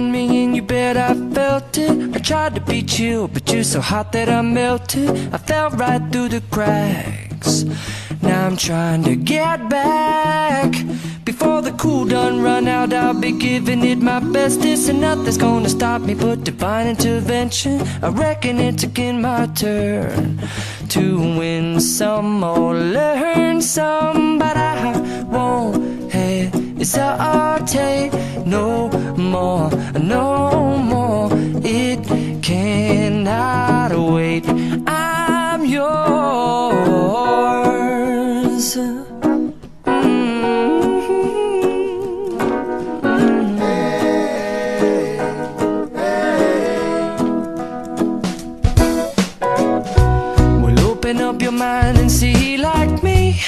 on me and you bet I felt it. I tried to be chill, but you're so hot that I melted. I fell right through the cracks. Now I'm trying to get back. Before the cool done run out, I'll be giving it my bestest, and nothing's gonna stop me but divine intervention. I reckon it's again my turn to win some or learn some, but I won't hesitate no more, no more. It cannot wait. I'm yours. Well, open up your mind and see like me.